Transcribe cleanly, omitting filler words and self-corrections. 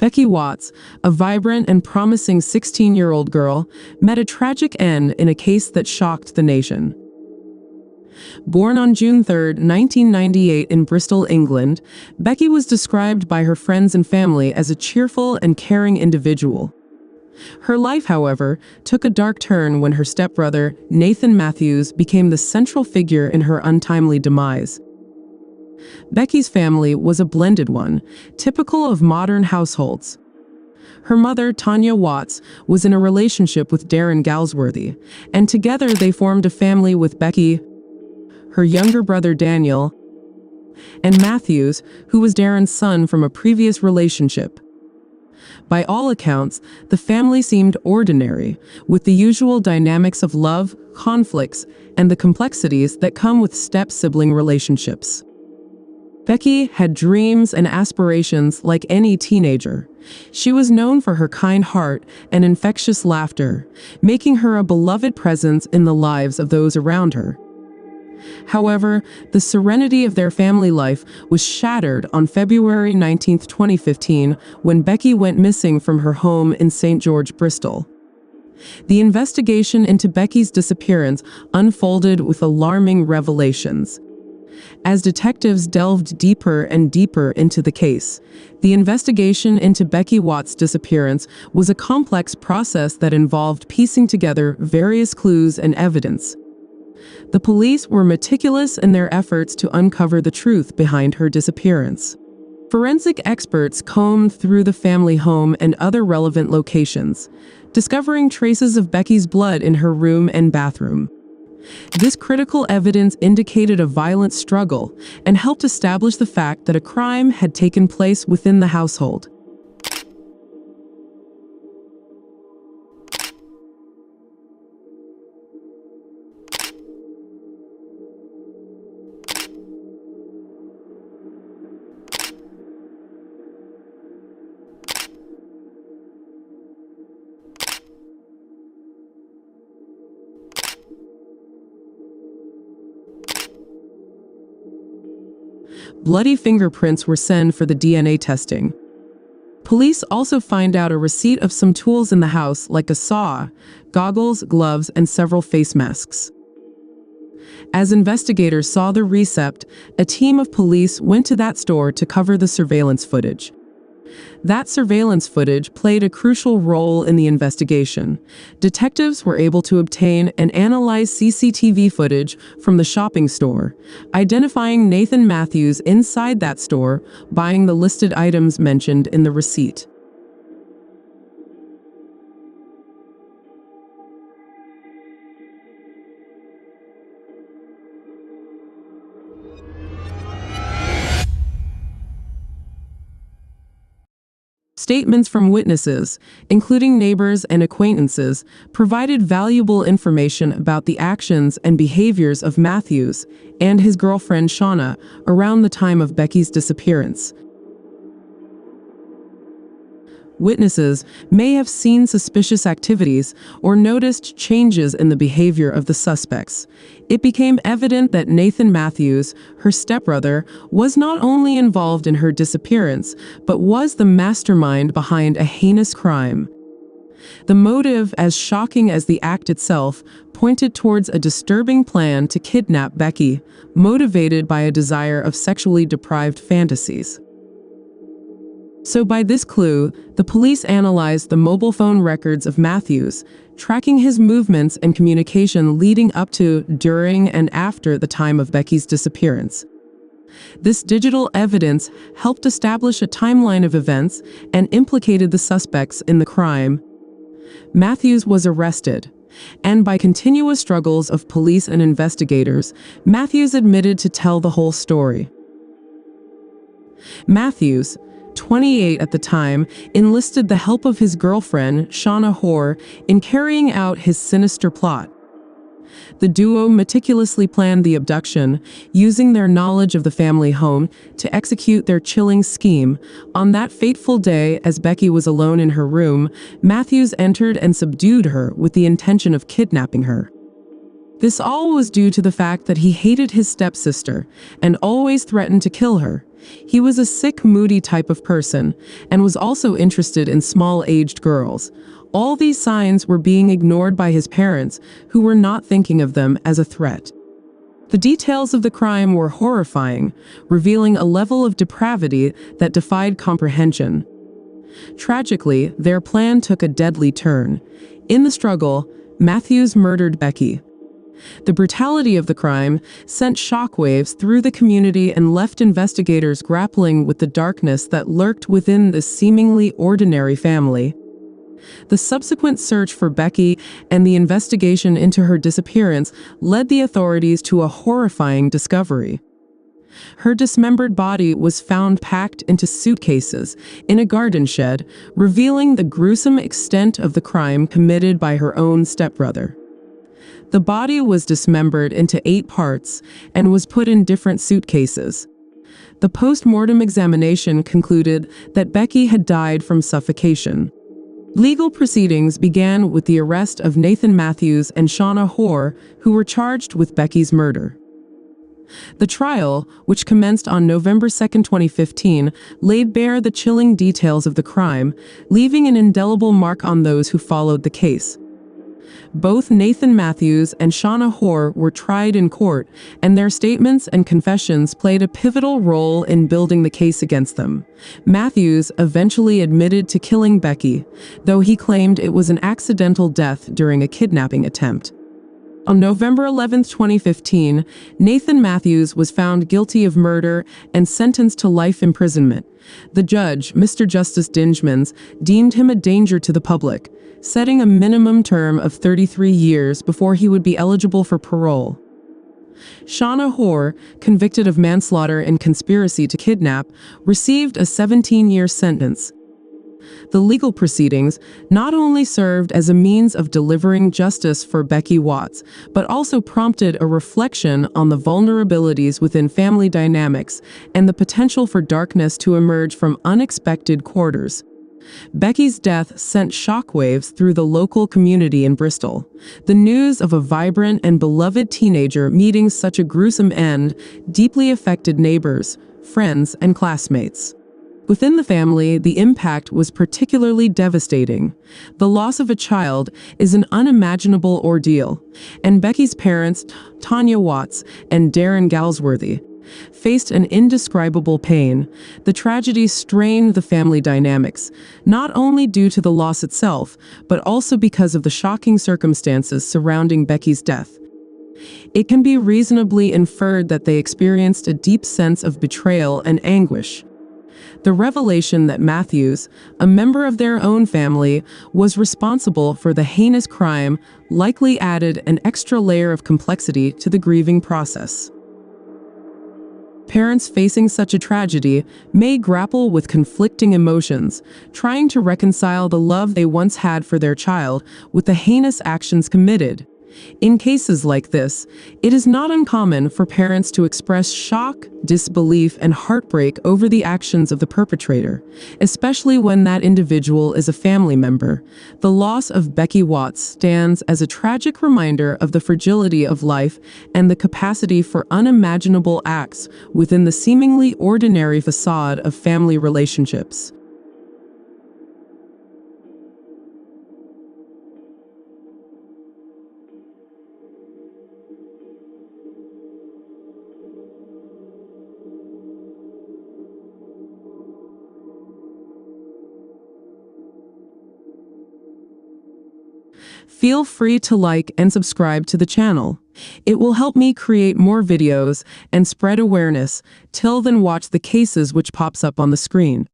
Becky Watts, a vibrant and promising 16-year-old girl, met a tragic end in a case that shocked the nation. Born on June 3, 1998 in Bristol, England, Becky was described by her friends and family as a cheerful and caring individual. Her life, however, took a dark turn when her stepbrother, Nathan Matthews, became the central figure in her untimely demise. Becky's family was a blended one, typical of modern households. Her mother, Tanya Watts, was in a relationship with Darren Galsworthy, and together they formed a family with Becky, her younger brother Daniel, and Matthews, who was Darren's son from a previous relationship. By all accounts, the family seemed ordinary, with the usual dynamics of love, conflicts, and the complexities that come with step-sibling relationships. Becky had dreams and aspirations like any teenager. She was known for her kind heart and infectious laughter, making her a beloved presence in the lives of those around her. However, the serenity of their family life was shattered on February 19, 2015, when Becky went missing from her home in St. George, Bristol. The investigation into Becky's disappearance unfolded with alarming revelations. As detectives delved deeper and deeper into the case, the investigation into Becky Watts' disappearance was a complex process that involved piecing together various clues and evidence. The police were meticulous in their efforts to uncover the truth behind her disappearance. Forensic experts combed through the family home and other relevant locations, discovering traces of Becky's blood in her room and bathroom. This critical evidence indicated a violent struggle and helped establish the fact that a crime had taken place within the household. Bloody fingerprints were sent for the DNA testing. Police also find out a receipt of some tools in the house like a saw, goggles, gloves, and several face masks. As investigators saw the recept, a team of police went to that store to cover the surveillance footage. That surveillance footage played a crucial role in the investigation. Detectives were able to obtain and analyze CCTV footage from the shopping store, identifying Nathan Matthews inside that store, buying the listed items mentioned in the receipt. Statements from witnesses, including neighbors and acquaintances, provided valuable information about the actions and behaviors of Matthews and his girlfriend Shauna around the time of Becky's disappearance. Witnesses may have seen suspicious activities or noticed changes in the behavior of the suspects. It became evident that Nathan Matthews, her stepbrother, was not only involved in her disappearance, but was the mastermind behind a heinous crime. The motive, as shocking as the act itself, pointed towards a disturbing plan to kidnap Becky, motivated by a desire of sexually deprived fantasies. So by this clue, the police analyzed the mobile phone records of Matthews, tracking his movements and communication leading up to, during, and after the time of Becky's disappearance. This digital evidence helped establish a timeline of events and implicated the suspects in the crime. Matthews was arrested, and by continuous struggles of police and investigators, Matthews admitted to tell the whole story. Matthews, 28 at the time, enlisted the help of his girlfriend, Shauna Hoare, in carrying out his sinister plot. The duo meticulously planned the abduction, using their knowledge of the family home to execute their chilling scheme. On that fateful day, as Becky was alone in her room, Matthews entered and subdued her with the intention of kidnapping her. This all was due to the fact that he hated his stepsister and always threatened to kill her. He was a sick, moody type of person and was also interested in small-aged girls. All these signs were being ignored by his parents, who were not thinking of them as a threat. The details of the crime were horrifying, revealing a level of depravity that defied comprehension. Tragically, their plan took a deadly turn. In the struggle, Matthews murdered Becky. The brutality of the crime sent shockwaves through the community and left investigators grappling with the darkness that lurked within this seemingly ordinary family. The subsequent search for Becky and the investigation into her disappearance led the authorities to a horrifying discovery. Her dismembered body was found packed into suitcases in a garden shed, revealing the gruesome extent of the crime committed by her own stepbrother. The body was dismembered into 8 parts and was put in different suitcases. The post-mortem examination concluded that Becky had died from suffocation. Legal proceedings began with the arrest of Nathan Matthews and Shauna Hoare, who were charged with Becky's murder. The trial, which commenced on November 2, 2015, laid bare the chilling details of the crime, leaving an indelible mark on those who followed the case. Both Nathan Matthews and Shauna Hoare were tried in court, and their statements and confessions played a pivotal role in building the case against them. Matthews eventually admitted to killing Becky, though he claimed it was an accidental death during a kidnapping attempt. On November 11, 2015, Nathan Matthews was found guilty of murder and sentenced to life imprisonment. The judge, Mr. Justice Dingemans, deemed him a danger to the public, setting a minimum term of 33 years before he would be eligible for parole. Shauna Hoare, convicted of manslaughter and conspiracy to kidnap, received a 17-year sentence. The legal proceedings not only served as a means of delivering justice for Becky Watts, but also prompted a reflection on the vulnerabilities within family dynamics and the potential for darkness to emerge from unexpected quarters. Becky's death sent shockwaves through the local community in Bristol. The news of a vibrant and beloved teenager meeting such a gruesome end deeply affected neighbors, friends, and classmates. Within the family, the impact was particularly devastating. The loss of a child is an unimaginable ordeal, and Becky's parents, Tanya Watts and Darren Galsworthy, faced an indescribable pain. The tragedy strained the family dynamics, not only due to the loss itself, but also because of the shocking circumstances surrounding Becky's death. It can be reasonably inferred that they experienced a deep sense of betrayal and anguish. The revelation that Matthews, a member of their own family, was responsible for the heinous crime likely added an extra layer of complexity to the grieving process. Parents facing such a tragedy may grapple with conflicting emotions, trying to reconcile the love they once had for their child with the heinous actions committed. In cases like this, it is not uncommon for parents to express shock, disbelief, and heartbreak over the actions of the perpetrator, especially when that individual is a family member. The loss of Becky Watts stands as a tragic reminder of the fragility of life and the capacity for unimaginable acts within the seemingly ordinary facade of family relationships. Feel free to like and subscribe to the channel. It will help me create more videos and spread awareness. Till then, watch the cases which pops up on the screen.